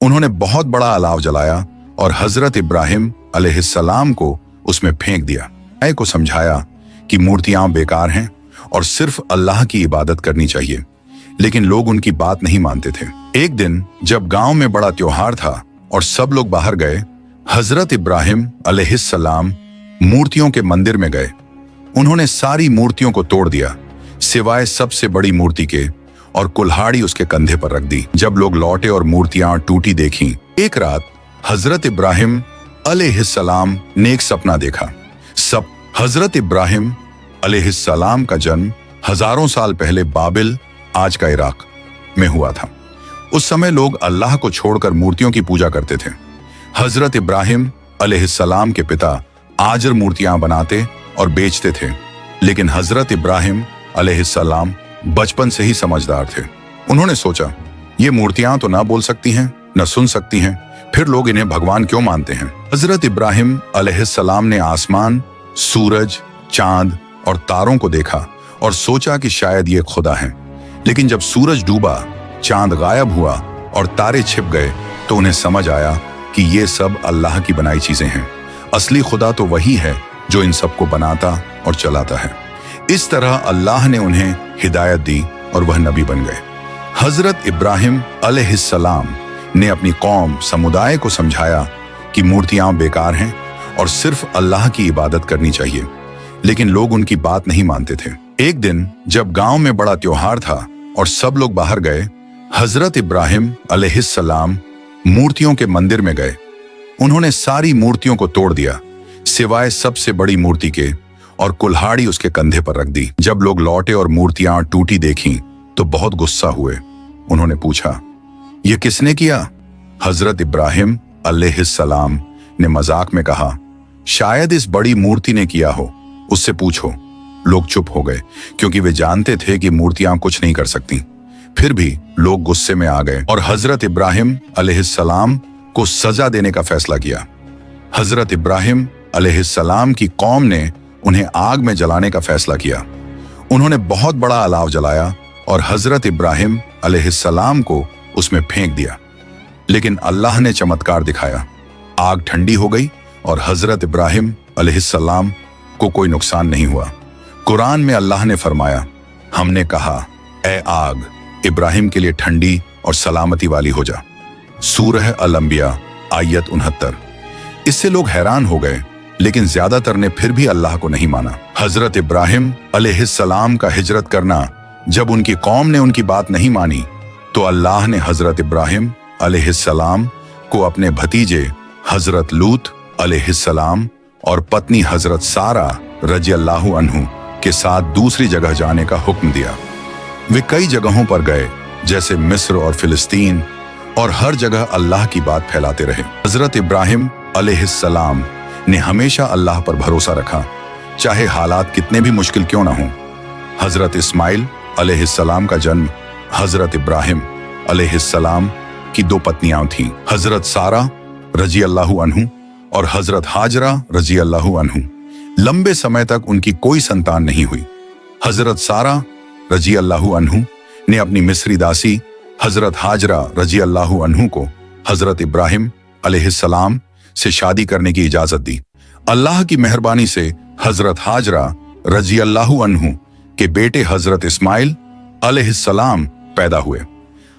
उन्होंने बहुत बड़ा अलाव जलाया और हजरत इब्राहिम अलैहिस्सलाम को उसमें फेंक दिया। मैं को समझाया कि मूर्तियां बेकार हैं और सिर्फ अल्लाह की इबादत करनी चाहिए, लेकिन लोग उनकी बात नहीं मानते थे। एक दिन जब गांव में बड़ा त्योहार था और सब लोग बाहर गए, हजरत इब्राहिम अलैहिस्सलाम मूर्तियों के मंदिर में गए। उन्होंने सारी मूर्तियों को तोड़ दिया सिवाय सबसे बड़ी मूर्ति के, और कुल्हाड़ी उसके कंधे पर रख दी। जब लोग लौटे और मूर्तियां टूटी देखीं, एक रात हजरत इब्राहिम अलैहिस्सलाम ने एक सपना देखा। हजरत इब्राहिम अलैहिस्सलाम का जन्म हजारों साल पहले बाबिल, आज का इराक, में हुआ था। उस समय लोग अल्लाह को छोड़कर मूर्तियों की पूजा करते थे। हजरत इब्राहिम अलैहिस्सलाम के पिता आजर मूर्तियां बनाते और बेचते थे, लेकिन हजरत इब्राहिम अलैहिस्सलाम बचपन से ही समझदार थे। उन्होंने सोचा, ये मूर्तियां तो ना बोल सकती हैं, न सुन सकती हैं, फिर लोग इन्हें भगवान क्यों मानते हैं। हजरत इब्राहिम अलैहिस्सलाम ने आसमान, सूरज, चांद और तारों को देखा और सोचा कि शायद ये खुदा हैं। लेकिन जब सूरज डूबा, चांद गायब हुआ और तारे छिप गए, तो उन्हें समझ आया कि ये सब अल्लाह की बनाई चीजें हैं। असली खुदा तो वही है जो इन सबको बनाता और चलाता है। इस तरह अल्लाह ने उन्हें हिदायत दी और वह नबी बन गए। हजरत इब्राहिम अलैहिस्सलाम ने अपनी कौम, समुदाय को समझाया कि मूर्तियां बेकार हैं और सिर्फ अल्लाह की इबादत करनी चाहिए, लेकिन लोग उनकी बात नहीं मानते थे। एक दिन जब गांव में बड़ा त्योहार था और सब लोग बाहर गए, हजरत इब्राहिम अलैहिस्सलाम मूर्तियों के मंदिर में गए। उन्होंने सारी मूर्तियों को तोड़ दिया सिवाय सबसे बड़ी मूर्ति के, और कुल्हाड़ी उसके कंधे पर रख दी। जब लोग लौटे और मूर्तियां टूटी देखीं, तो बहुत गुस्सा हुए। उन्होंने पूछा, यह किसने किया? हजरत इब्राहिम अलैहिस्सलाम ने मजाक में कहा, शायद इस बड़ी मूर्ति ने किया हो, उससे पूछो। लोग चुप हो गए क्योंकि वे जानते थे कि मूर्तियां कुछ नहीं कर सकती। फिर भी लोग गुस्से में आ गए और हजरत इब्राहिम अलैहिस्सलाम को सजा देने का फैसला किया। हजरत इब्राहिम अलैहिस्सलाम की कौम ने उन्हें आग में जलाने का फैसला किया। उन्होंने बहुत बड़ा अलाव जलाया और हजरत इब्राहिम अलैहिस्सलाम को उसमें फेंक दिया, लेकिन अल्लाह ने चमत्कार दिखाया। आग ठंडी हो गई और हजरत इब्राहिम अलैहिस्सलाम को कोई नुकसान नहीं हुआ। कुरान में अल्लाह ने फरमाया, हमने कहा, ए आग, इब्राहिम के लिए ठंडी और सलामती वाली हो जा। सूरह अल-अंबिया आयत 69। इससे लोग हैरान हो गए, लेकिन ज्यादातर ने फिर भी अल्लाह को नहीं माना। हजरत इब्राहिम अलैहिस्सलाम का हिजरत करना, जब उनकी कौम ने उनकी बात नहीं मानी, तो अल्लाह ने हजरत इब्राहिम अलैहिस्सलाम को अपने भतीजे हजरत लूत अलैहिस्सलाम और पत्नी हजरत सारा रज़ियल्लाहु अन्हु के साथ दूसरी जगह जाने का हुक्म दिया। वे कई जगहों पर गए, जैसे मिस्र और फिलिस्तीन, और हर जगह अल्लाह की बात फैलाते रहे। हजरत इब्राहिम अलैहिस्सलाम ने हमेशा अल्लाह पर भरोसा रखा, चाहे हालात कितने भी मुश्किल क्यों ना हों। हजरत इस्माइल अलैहिस्सलाम का जन्म हजरत इब्राहिम अलैहिस्सलाम की दो पत्नियां थीं, हजरत सारा रज़ियल्लाहु अन्हु और हजरत हाजरा रज़ियल्लाहु अन्हु। लंबे समय तक उनकी कोई संतान नहीं हुई। हजरत सारा रज़ियल्लाहु अन्हु ने अपनी मिस्री दासी हजरत हाजरा रज़ियल्लाहु अन्हु को हजरत इब्राहिम अलैहिस्सलाम से शादी करने की इजाजत दी। अल्लाह की मेहरबानी से हजरत हाजरा रज़ियल्लाहु अन्हु के बेटे हजरत इस्माइल अलैहिस्सलाम पैदा हुए।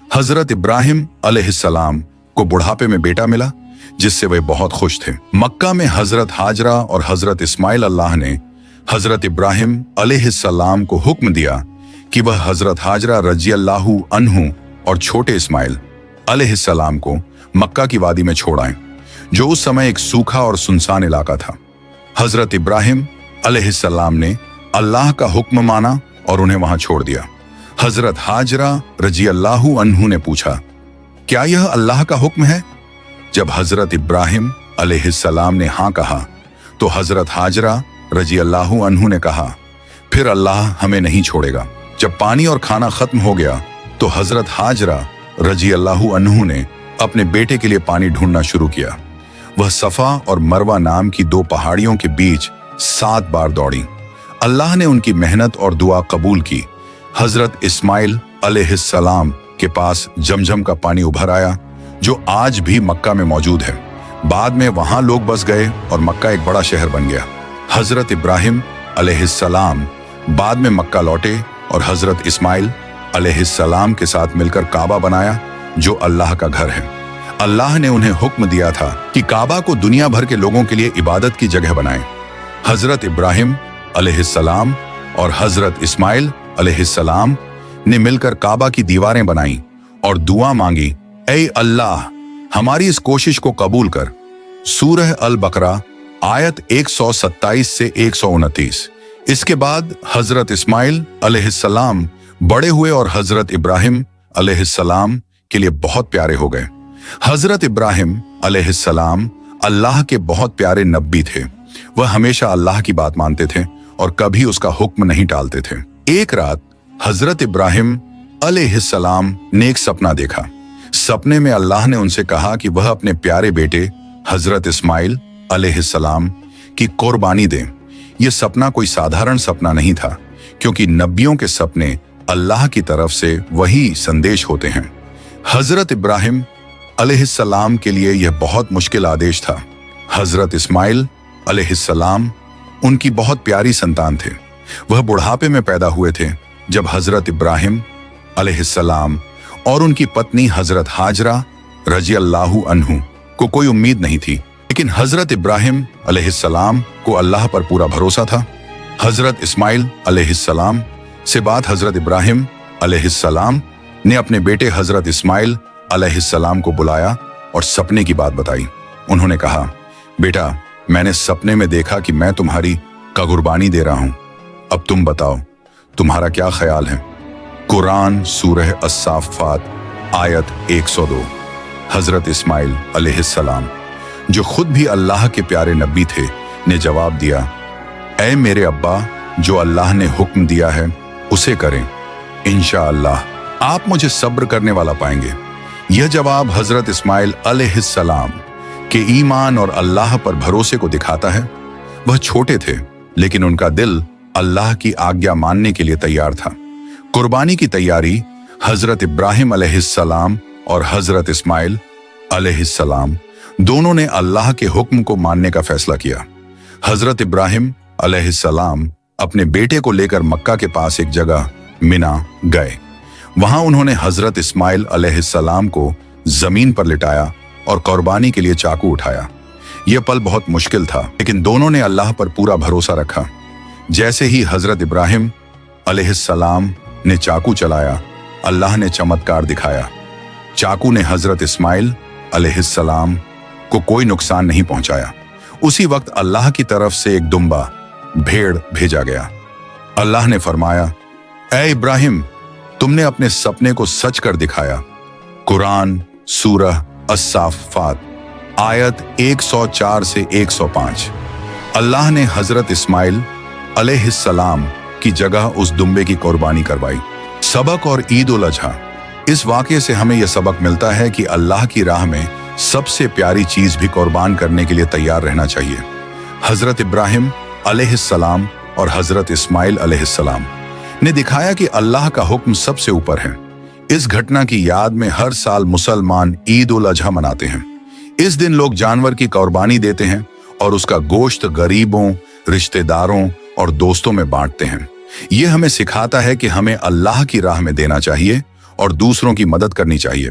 हजरत इब्राहिम अलैहिस्सलाम को बुढ़ापे में बेटा मिला, जिससे वे बहुत खुश थे। मक्का में हजरत हाजरा और हजरत इस्माइल अल्लाह ने हजरत इब्राहिम अलैहिस्सलाम को हुक्म दिया कि वह हजरत हाजरा रज़ियल्लाहु अन्हु और छोटे इस्माइल अलैहिस्सलाम को मक्का की वादी में छोड़ आए, जो उस समय एक सूखा और सुनसान इलाका था। हजरत इब्राहिम अलैहिस्सलाम ने अल्लाह का हुक्म माना और उन्हें वहां छोड़ दिया। हजरत हाजरा रज़ियल्लाहु अन्हु ने पूछा, क्या यह अल्लाह का हुक्म है? जब हजरत इब्राहिम अलैहिस्सलाम ने हाँ कहा, तो हजरत हाजरा रज़ियल्लाहु अन्हु ने कहा, फिर अल्लाह हमें नहीं छोड़ेगा। जब पानी और खाना खत्म हो गया, तो हजरत हाजरा रज़ियल्लाहु अन्हु ने अपने बेटे के लिए पानी ढूंढना शुरू किया। वह सफा और मरवा नाम की दो पहाड़ियों के बीच 7 बार दौड़ी। अल्लाह ने उनकी मेहनत और दुआ कबूल की। हजरत इस्माइल अलैहिस्सलाम के पास जमजम का पानी उभर आया, जो आज भी मक्का में मौजूद है। बाद में वहां लोग बस गए और मक्का एक बड़ा शहर बन गया। हजरत इब्राहिम अलैहिस्सलाम बाद में मक्का लौटे और हजरत इस्माइल अलैहिस्सलाम के साथ मिलकर काबा बनाया, जो अल्लाह का घर है। अल्लाह ने उन्हें हुक्म दिया था कि काबा को दुनिया भर के लोगों के लिए इबादत की जगह बनाएं। हजरत इब्राहिम अलैहिस्सलाम और हजरत इस्माइल अलैहिस्सलाम ने मिलकर काबा की दीवारें बनाई और दुआ मांगी, ऐ अल्लाह हमारी इस कोशिश को कबूल कर। सूरह अल बकरा आयत 127 से 129। इसके बाद हजरत इस्माइल अलैहिस्सलाम बड़े हुए और हजरत इब्राहिम अलैहिस्सलाम के लिए बहुत प्यारे हो गए। हजरत इब्राहिम अलैहिस्सलाम अल्लाह के बहुत प्यारे नबी थे। वह हमेशा अल्लाह की बात मानते थे और कभी उसका हुक्म नहीं टालते थे। एक रात हजरत इब्राहिम अलैहिस्सलाम ने एक सपना देखा। सपने में अल्लाह ने उनसे कहा कि वह अपने प्यारे बेटे हजरत इस्माइल अलैहिस्सलाम की कुर्बानी दें। यह सपना कोई साधारण सपना नहीं था, क्योंकि नबियों के सपने अल्लाह की तरफ से वही संदेश होते हैं। हजरत इब्राहिम अलैहिस्सलाम के लिए यह बहुत मुश्किल आदेश था। हजरत इस्माइल अलैहिस्सलाम उनकी बहुत प्यारी संतान थे। वह बुढ़ापे में पैदा हुए थे जब हजरत इब्राहिम अलैहिस्सलाम और उनकी पत्नी हजरत हाजरा रजी अल्लाहु अन्हु को कोई उम्मीद नहीं थी, लेकिन हजरत इब्राहिम अलैहिस्सलाम को अल्लाह पर पूरा भरोसा था। हजरत इस्माइल अलैहिस्सलाम से बात हजरत इब्राहिम अलैहिस्सलाम ने अपने बेटे हजरत इस्माइल अलैहिस्सलाम को बुलाया और सपने की बात बताई। उन्होंने कहा, बेटा मैंने सपने में देखा कि मैं तुम्हारी कुर्बानी दे रहा हूं। अब तुम बताओ तुम्हारा क्या ख्याल है। कुरान सूरह अस्साफात आयत 102। हजरत इस्माइल अलैहिस्सलाम, जो खुद भी अल्लाह के प्यारे नबी थे, ने जवाब दिया, ऐ मेरे अब्बा, जो अल्लाह ने हुक्म दिया है उसे करें। इंशाअल्लाह आप मुझे सब्र करने वाला पाएंगे। यह जवाब हजरत इस्माइल अलैहिस्सलाम के ईमान और अल्लाह पर भरोसे को दिखाता है। वह छोटे थे, लेकिन उनका दिल अल्लाह की आज्ञा मानने के लिए तैयार था। कुर्बानी की तैयारी हजरत इब्राहिम अलैहिस्सलाम और हजरत इस्माइल अलैहिस्सलाम दोनों ने अल्लाह के हुक्म को मानने का फैसला किया। हजरत इब्राहिम अलैहिस्सलाम अपने बेटे को लेकर मक्का के पास एक जगह मिना गए। वहां उन्होंने हजरत इस्माइल अलैहिस्सलाम को जमीन पर लिटाया और कुर्बानी के लिए चाकू उठाया। यह पल बहुत मुश्किल था, लेकिन दोनों ने अल्लाह पर पूरा भरोसा रखा। जैसे ही हजरत इब्राहिम अलैहिस्सलाम ने चाकू चलाया, अल्लाह ने चमत्कार दिखाया। चाकू ने हजरत इस्माइल अलैहिस्सलाम को कोई नुकसान नहीं पहुंचाया। उसी वक्त अल्लाह की तरफ से एक दुम्बा भेड़ भेजा गया। अल्लाह ने फरमाया, ऐ इब्राहिम, तुमने अपने सपने को सच कर दिखाया। कुरान सूरह अस्साफात आयत 104 से 105। अल्लाह ने हजरत इस्माइल अलैहिस्सलाम की जगह उस दुम्बे की कुर्बानी करवाई। सबक और ईद उल अजहा। इस वाक़ये से हमें यह सबक मिलता है कि अल्लाह की राह में सबसे प्यारी चीज भी कुर्बान करने के लिए तैयार रहना चाहिए। हजरत इब्राहिम अलैहिस्सलाम और हजरत इस्माइल अलैहिस्सलाम ने दिखाया कि अल्लाह का हुक्म सबसे ऊपर है। इस घटना की याद में हर साल मुसलमान ईद उल अजहा मनाते हैं। इस दिन लोग जानवर की कुर्बानी देते हैं और उसका गोश्त गरीबों, रिश्तेदारों और दोस्तों में बांटते हैं। यह हमें सिखाता है कि हमें अल्लाह की राह में देना चाहिए और दूसरों की मदद करनी चाहिए।